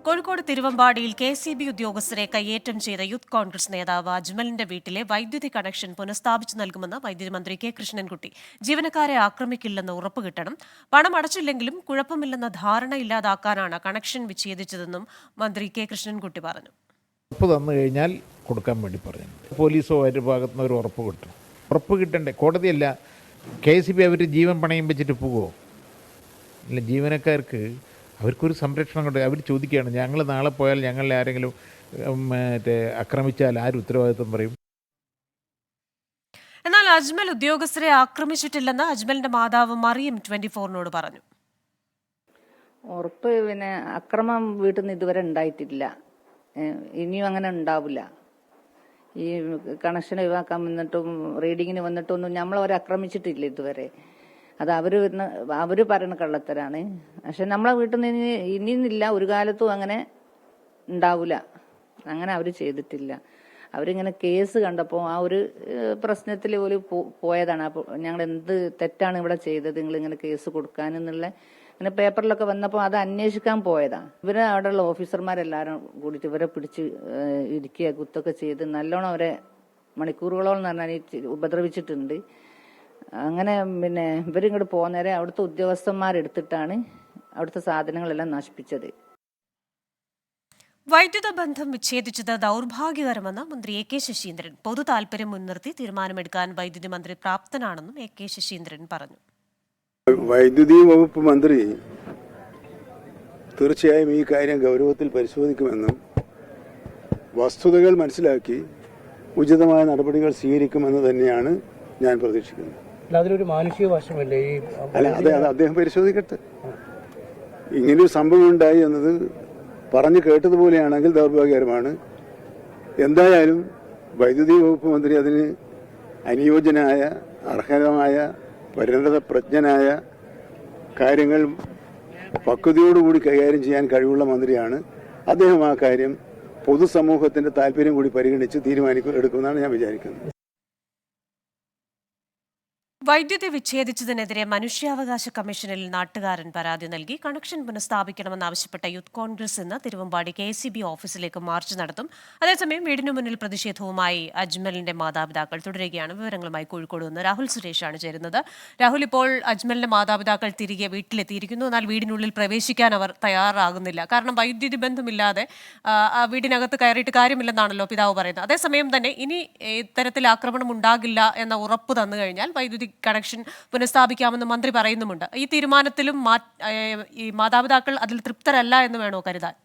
Kozhikode തിരുവമ്പാടിയിൽ KSEB ഉദ്യോഗസ്ഥരെ കയ്യേറ്റം ചെയ്ത യൂത്ത് കോൺഗ്രസ് നേതാവ് അജ്മലിന്റെ വീട്ടിലെ വൈദ്യുതി കണക്ഷൻ പുനഃസ്ഥാപിച്ചു നൽകുമെന്ന് വൈദ്യുതി മന്ത്രി കെ കൃഷ്ണൻകുട്ടി. ജീവനക്കാരെ ആക്രമിക്കില്ലെന്ന് ഉറപ്പ് കിട്ടണം. പണം അടച്ചില്ലെങ്കിലും കുഴപ്പമില്ലെന്ന ധാരണ ഇല്ലാതാക്കാനാണ് കണക്ഷൻ വിച്ഛേദിച്ചതെന്നും മന്ത്രി കെ കൃഷ്ണൻകുട്ടി പറഞ്ഞു. ഉറപ്പ് തന്നു കഴിഞ്ഞാൽ കൊടുക്കാൻ വേണ്ടി പറഞ്ഞിട്ടുണ്ട്. പോലീസോ അവരുടെ ഭാഗത്തുനിന്ന് ഒരു ഉറപ്പ് കിട്ടും. ഉറപ്പ് കിട്ടണ്ടേ? കോടതിയല്ല, കെ.എസ്.ഇ.ബി അവർ ജീവൻ പണയം വെച്ചിട്ട് പോകുമോ? ഇല്ല, ജീവനക്കാർക്ക് അവർക്കൊരു സംരക്ഷണം കൊണ്ട് അവർ ചോദിക്കുകയാണ്, ഞങ്ങൾ നാളെ പോയാൽ ഞങ്ങളെ ആരെങ്കിലും ആക്രമിച്ചാൽ ആര് ഉത്തരവാദിത്വം പറയും? എന്നാൽ അജ്മൽ ഉദ്യോഗസ്ഥരെ ആക്രമിച്ചിട്ടില്ലെന്ന് അജ്മലിന്റെ മാതാവ് മറിയം 24-നോട് പറഞ്ഞു. ഉറപ്പ് അക്രമം വീട്ടിൽ നിന്ന് ഇതുവരെ ഉണ്ടായിട്ടില്ല, ഇനിയും അങ്ങനെ ഉണ്ടാവില്ല. ഈ കണക്ഷൻ ഒഴിവാക്കാൻ വന്നിട്ടും റീഡിങ്ങിന് വന്നിട്ടൊന്നും നമ്മളവരെ ആക്രമിച്ചിട്ടില്ല ഇതുവരെ. അത് അവര് പറയുന്ന കള്ളത്തരാണ്. പക്ഷെ നമ്മളെ വീട്ടിൽ നിന്ന് ഇനിയില്ല, ഒരു കാലത്തും അങ്ങനെ ഉണ്ടാവില്ല. അങ്ങനെ അവര് ചെയ്തിട്ടില്ല. അവരിങ്ങനെ കേസ് കണ്ടപ്പോൾ ആ ഒരു പ്രശ്നത്തിൽ പോലും പോയതാണ്. അപ്പോൾ ഞങ്ങൾ എന്ത് തെറ്റാണ് ഇവിടെ ചെയ്തത്, നിങ്ങളിങ്ങനെ കേസ് കൊടുക്കാനെന്നുള്ള ഇങ്ങനെ പേപ്പറിലൊക്കെ വന്നപ്പോൾ അത് അന്വേഷിക്കാൻ പോയതാണ്. ഇവരെ അവിടെയുള്ള ഓഫീസർമാരെല്ലാവരും കൂടിയിട്ട് ഇവരെ പിടിച്ച് ഇരിക്കുക, കുത്തൊക്കെ ചെയ്ത് നല്ലോണം അവരെ മണിക്കൂറുകളോളം പറഞ്ഞാൽ ഉപദ്രവിച്ചിട്ടുണ്ട്. അങ്ങനെ ഇവരിങ്ങോട്ട് പോകുന്നേരെ അവിടുത്തെ ഉദ്യോഗസ്ഥന്മാരെടുത്തിട്ടാണ് അവിടുത്തെ സാധനങ്ങളെല്ലാം നശിപ്പിച്ചത്. വൈദ്യുത ബന്ധം വിച്ഛേദിച്ചത് ദൗർഭാഗ്യകരമെന്ന് മന്ത്രി എ കെ ശശീന്ദ്രൻ. പൊതു താൽപര്യം മുൻനിർത്തി തീരുമാനമെടുക്കാൻ വൈദ്യുതി മന്ത്രി പ്രാപ്തനാണെന്നും എ കെ ശശീന്ദ്രൻ പറഞ്ഞു. വൈദ്യുതി വകുപ്പ് മന്ത്രി തീർച്ചയായും ഈ കാര്യം ഗൗരവത്തിൽ പരിശോധിക്കുമെന്നും വസ്തുതകൾ മനസ്സിലാക്കി ഉചിതമായ നടപടികൾ സ്വീകരിക്കുമെന്ന് തന്നെയാണ് ഞാൻ പ്രതീക്ഷിക്കുന്നത്. അതിലൊരു മാനുഷിക വശമല്ലേ? അല്ല, അതെ, അദ്ദേഹം പരിശോധിക്കട്ടെ. ഇങ്ങനൊരു സംഭവം ഉണ്ടായി എന്നത് പറഞ്ഞു കേട്ടതുപോലെയാണെങ്കിൽ ദൗർഭാഗ്യകരമാണ്. എന്തായാലും വൈദ്യുതി വകുപ്പ് മന്ത്രി അതിന് അനുയോജ്യനായ, അർഹമായ, പരിണതപ്രജ്ഞനായ, കാര്യങ്ങൾ പക്വതയോടുകൂടി കൈകാര്യം ചെയ്യാൻ കഴിവുള്ള മന്ത്രിയാണ്. അദ്ദേഹം ആ കാര്യം പൊതുസമൂഹത്തിന്റെ താല്പര്യം കൂടി പരിഗണിച്ച് എടുക്കുമെന്നാണ് ഞാൻ വിചാരിക്കുന്നത്. വൈദ്യുതി വിച്ഛേദിച്ചതിനെതിരെ മനുഷ്യാവകാശ കമ്മീഷനിൽ നാട്ടുകാരൻ പരാതി നൽകി. കണക്ഷൻ പുനഃസ്ഥാപിക്കണമെന്നാവശ്യപ്പെട്ട യൂത്ത് കോൺഗ്രസ് ഇന്ന് തിരുവമ്പാടി കെ.എസ്.ഇ.ബി ഓഫീസിലേക്ക് മാർച്ച് നടത്തും. അതേസമയം വീടിനു മുന്നിൽ പ്രതിഷേധവുമായി അജ്മലിന്റെ മാതാപിതാക്കൾ തുടരുകയാണ്. വിവരങ്ങളുമായി കോഴിക്കോട് നിന്ന് രാഹുൽ സുരേഷാണ് ചേരുന്നത്. രാഹുൽ, ഇപ്പോൾ അജ്മലിന്റെ മാതാപിതാക്കൾ തിരികെ വീട്ടിലെത്തിയിരിക്കുന്നു. എന്നാൽ വീടിനുള്ളിൽ പ്രവേശിക്കാൻ അവർ തയ്യാറാകുന്നില്ല. കാരണം വൈദ്യുതി ബന്ധമില്ലാതെ വീടിനകത്ത് കയറിയിട്ട് കാര്യമില്ലെന്നാണല്ലോ പിതാവ് പറയുന്നത്. അതേസമയം തന്നെ ഇനി ഇത്തരത്തിൽ ആക്രമണം ഉണ്ടാകില്ല എന്ന ഉറപ്പ് തന്നു കഴിഞ്ഞാൽ വൈദ്യുതി കണക്ഷൻ പുനഃസ്ഥാപിക്കാമെന്ന് മന്ത്രി പറയുന്നുമുണ്ട്. ഈ തീരുമാനത്തിലും ഈ മാതാപിതാക്കൾ അതിൽ തൃപ്തരല്ല എന്ന് വേണോ കരുതാൻ?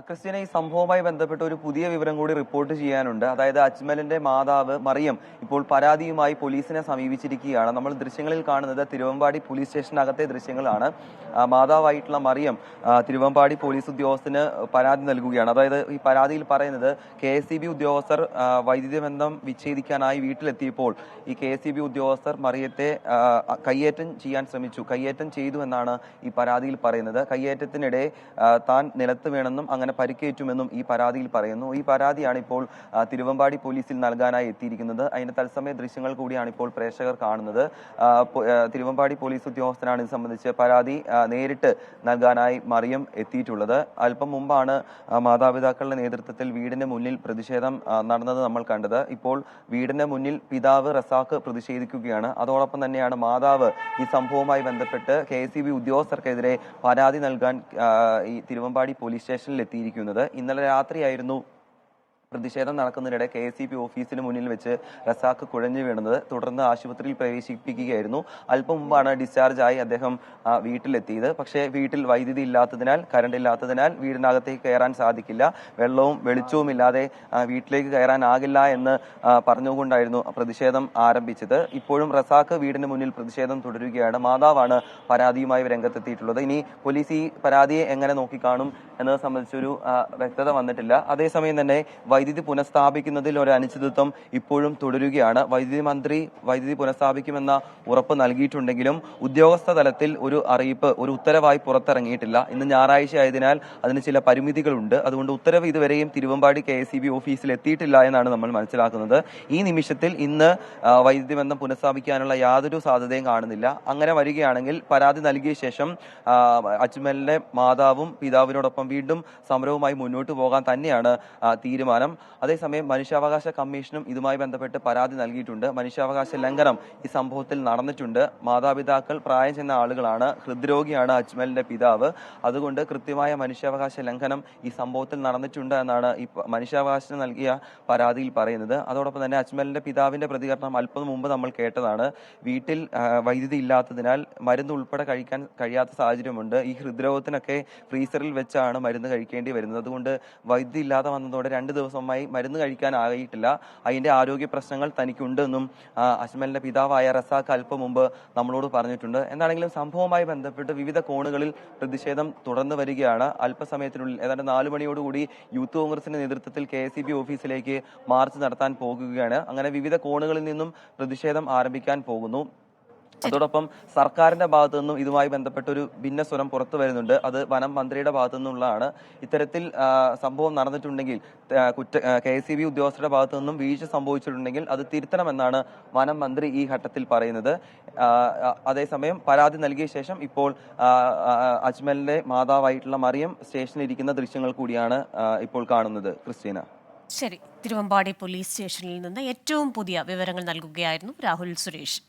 ക്രിസ്ത്യന, ഈ സംഭവവുമായി ബന്ധപ്പെട്ട് ഒരു പുതിയ വിവരം കൂടി റിപ്പോർട്ട് ചെയ്യാനുണ്ട്. അതായത് അജ്മലിന്റെ മാതാവ് മറിയം ഇപ്പോൾ പരാതിയുമായി പോലീസിനെ സമീപിച്ചിരിക്കുകയാണ്. നമ്മൾ ദൃശ്യങ്ങളിൽ കാണുന്നത് തിരുവമ്പാടി പോലീസ് സ്റ്റേഷനകത്തെ ദൃശ്യങ്ങളാണ്. മാതാവായിട്ടുള്ള മറിയം തിരുവമ്പാടി പോലീസ് ഉദ്യോഗസ്ഥന് പരാതി നൽകുകയാണ്. അതായത് ഈ പരാതിയിൽ പറയുന്നത് കെ.എസ്.ഇ.ബി ഉദ്യോഗസ്ഥർ വൈദ്യുതി ബന്ധം വിച്ഛേദിക്കാനായി വീട്ടിലെത്തിയപ്പോൾ ഈ കെ.എസ്.ഇ.ബി ഉദ്യോഗസ്ഥർ മറിയത്തെ കയ്യേറ്റം ചെയ്യാൻ ശ്രമിച്ചു, കയ്യേറ്റം ചെയ്തു എന്നാണ് ഈ പരാതിയിൽ പറയുന്നത്. കയ്യേറ്റത്തിനിടെ താൻ നിലത്ത് വീണെന്നും അങ്ങനെ പരിക്കേറ്റുമെന്നും ഈ പരാതിയിൽ പറയുന്നു. ഈ പരാതിയാണ് ഇപ്പോൾ തിരുവമ്പാടി പോലീസിൽ നൽകാനായി എത്തിയിരിക്കുന്നത്. അതിന്റെ തത്സമയ ദൃശ്യങ്ങൾ കൂടിയാണ് ഇപ്പോൾ പ്രേക്ഷകർ കാണുന്നത്. തിരുവമ്പാടി പോലീസ് ഉദ്യോഗസ്ഥനാണ് ഇത് സംബന്ധിച്ച് പരാതി നേരിട്ട് നൽകാനായി മറിയം എത്തിയിട്ടുള്ളത്. അല്പം മുമ്പാണ് മാതാപിതാക്കളുടെ നേതൃത്വത്തിൽ വീടിന് മുന്നിൽ പ്രതിഷേധം നടന്നത് നമ്മൾ കണ്ടത്. ഇപ്പോൾ വീടിന് മുന്നിൽ പിതാവ് റസാഖ് പ്രതിഷേധിക്കുകയാണ്. അതോടൊപ്പം തന്നെയാണ് മാതാവ് ഈ സംഭവവുമായി ബന്ധപ്പെട്ട് കെ.എസ്.ഇ.ബി ഉദ്യോഗസ്ഥർക്കെതിരെ പരാതി നൽകാൻ ഈ തിരുവമ്പാടി പോലീസ് സ്റ്റേഷനിൽ എത്തിയിരിക്കുന്നത്. ഇന്നലെ രാത്രിയായിരുന്നു പ്രതിഷേധം നടക്കുന്നതിനിടെ കെ.എസ്.ഇ.ബി ഓഫീസിന് മുന്നിൽ വെച്ച് റസാഖ് കുഴഞ്ഞു വീണത്. തുടർന്ന് ആശുപത്രിയിൽ പ്രവേശിപ്പിക്കുകയായിരുന്നു. അല്പം മുമ്പാണ് ഡിസ്ചാർജായി അദ്ദേഹം വീട്ടിലെത്തിയത്. പക്ഷേ വീട്ടിൽ വൈദ്യുതി ഇല്ലാത്തതിനാൽ, കറണ്ട് ഇല്ലാത്തതിനാൽ വീടിനകത്തേക്ക് കയറാൻ സാധിക്കില്ല, വെള്ളവും വെളിച്ചവും ഇല്ലാതെ വീട്ടിലേക്ക് കയറാനാകില്ല എന്ന് പറഞ്ഞുകൊണ്ടായിരുന്നു പ്രതിഷേധം ആരംഭിച്ചത്. ഇപ്പോഴും റസാഖ് വീടിന് മുന്നിൽ പ്രതിഷേധം തുടരുകയാണ്. മാതാവാണ് പരാതിയുമായി രംഗത്തെത്തിയിട്ടുള്ളത്. ഇനി പോലീസ് ഈ പരാതിയെ എങ്ങനെ നോക്കിക്കാണും എന്നത് സംബന്ധിച്ചൊരു വ്യക്തത വന്നിട്ടില്ല. അതേസമയം തന്നെ വൈദ്യുതി പുനഃസ്ഥാപിക്കുന്നതിൽ ഒരു അനിശ്ചിതത്വം ഇപ്പോഴും തുടരുകയാണ്. വൈദ്യുതി മന്ത്രി വൈദ്യുതി പുനഃസ്ഥാപിക്കുമെന്ന ഉറപ്പ് നൽകിയിട്ടുണ്ടെങ്കിലും ഉദ്യോഗസ്ഥ തലത്തിൽ ഒരു അറിയിപ്പ്, ഒരു ഉത്തരവായി പുറത്തിറങ്ങിയിട്ടില്ല. ഇന്ന് ഞായറാഴ്ച ആയതിനാൽ അതിന് ചില പരിമിതികളുണ്ട്. അതുകൊണ്ട് ഉത്തരവ് ഇതുവരെയും തിരുവമ്പാടി KSEB ഓഫീസിൽ എത്തിയിട്ടില്ല എന്നാണ് നമ്മൾ മനസ്സിലാക്കുന്നത്. ഈ നിമിഷത്തിൽ ഇന്ന് വൈദ്യുതി ബന്ധം പുനഃസ്ഥാപിക്കാനുള്ള യാതൊരു സാധ്യതയും കാണുന്നില്ല. അങ്ങനെ വരികയാണെങ്കിൽ പരാതി നൽകിയ ശേഷം അജ്മലിന്റെ മാതാവും പിതാവിനോടൊപ്പം വീണ്ടും സമരവുമായി മുന്നോട്ട് പോകാൻ തന്നെയാണ് തീരുമാനം. അതേസമയം മനുഷ്യാവകാശ കമ്മീഷനും ഇതുമായി ബന്ധപ്പെട്ട് പരാതി നൽകിയിട്ടുണ്ട്. മനുഷ്യാവകാശ ലംഘനം ഈ സംഭവത്തിൽ നടന്നിട്ടുണ്ട്. മാതാപിതാക്കൾ പ്രായം ചെന്ന ആളുകളാണ്, ഹൃദ്രോഗിയാണ് അജ്മലിന്റെ പിതാവ്. അതുകൊണ്ട് കൃത്യമായ മനുഷ്യാവകാശ ലംഘനം ഈ സംഭവത്തിൽ നടന്നിട്ടുണ്ട് എന്നാണ് ഈ മനുഷ്യാവകാശം നൽകിയ പരാതിയിൽ പറയുന്നത്. അതോടൊപ്പം തന്നെ അജ്മലിന്റെ പിതാവിന്റെ പ്രതികരണം അല്പം മുമ്പ് നമ്മൾ കേട്ടതാണ്. വീട്ടിൽ വൈദ്യുതി ഇല്ലാത്തതിനാൽ മരുന്ന് ഉൾപ്പെടെ കഴിക്കാൻ കഴിയാത്ത സാഹചര്യമുണ്ട്. ഈ ഹൃദ്രോഗത്തിനൊക്കെ ഫ്രീസറിൽ വെച്ചാണ് മരുന്ന് കഴിക്കേണ്ടി വരുന്നത്. അതുകൊണ്ട് വൈദ്യുതി ഇല്ലാതെ വന്നതോടെ 2 ദിവസമായി മരുന്ന് കഴിക്കാനായിട്ടില്ല. അതിന്റെ ആരോഗ്യ പ്രശ്നങ്ങൾ തനിക്കുണ്ടെന്നും അജ്മലിന്റെ പിതാവായ റസാഖ് അല്പം മുമ്പ് നമ്മളോട് പറഞ്ഞിട്ടുണ്ട്. എന്താണെങ്കിലും സംഭവവുമായി ബന്ധപ്പെട്ട് വിവിധ കോണുകളിൽ പ്രതിഷേധം തുടർന്നു വരികയാണ്. അല്പസമയത്തിനുള്ളിൽ ഏതാണ്ട് 4 മണിയോടുകൂടി യൂത്ത് കോൺഗ്രസിന്റെ നേതൃത്വത്തിൽ KSEB ഓഫീസിലേക്ക് മാർച്ച് നടത്താൻ പോകുകയാണ്. അങ്ങനെ വിവിധ കോണുകളിൽ നിന്നും പ്രതിഷേധം ആരംഭിക്കാൻ പോകുന്നു. അതോടൊപ്പം സർക്കാരിന്റെ ഭാഗത്തു നിന്നും ഇതുമായി ബന്ധപ്പെട്ട ഒരു ഭിന്നസ്വരം പുറത്തു വരുന്നുണ്ട്. അത് വനം മന്ത്രിയുടെ ഭാഗത്തു നിന്നുള്ളതാണ്. ഇത്തരത്തിൽ സംഭവം നടന്നിട്ടുണ്ടെങ്കിൽ KSEB ഉദ്യോഗസ്ഥരുടെ ഭാഗത്തു നിന്നും വീഴ്ച സംഭവിച്ചിട്ടുണ്ടെങ്കിൽ അത് തിരുത്തണമെന്നാണ് വനം മന്ത്രി ഈ ഘട്ടത്തിൽ പറയുന്നത്. അതേസമയം പരാതി നൽകിയ ശേഷം ഇപ്പോൾ അജ്മലിന്റെ മാതാവായിട്ടുള്ള മറിയം സ്റ്റേഷനിൽ ഇരിക്കുന്ന ദൃശ്യങ്ങൾ കൂടിയാണ് ഇപ്പോൾ കാണുന്നത്. ക്രിസ്റ്റീന. ശരി, തിരുവമ്പാടി പോലീസ് സ്റ്റേഷനിൽ നിന്ന് ഏറ്റവും പുതിയ വിവരങ്ങൾ നൽകുകയായിരുന്നു രാഹുൽ സുരേഷ്.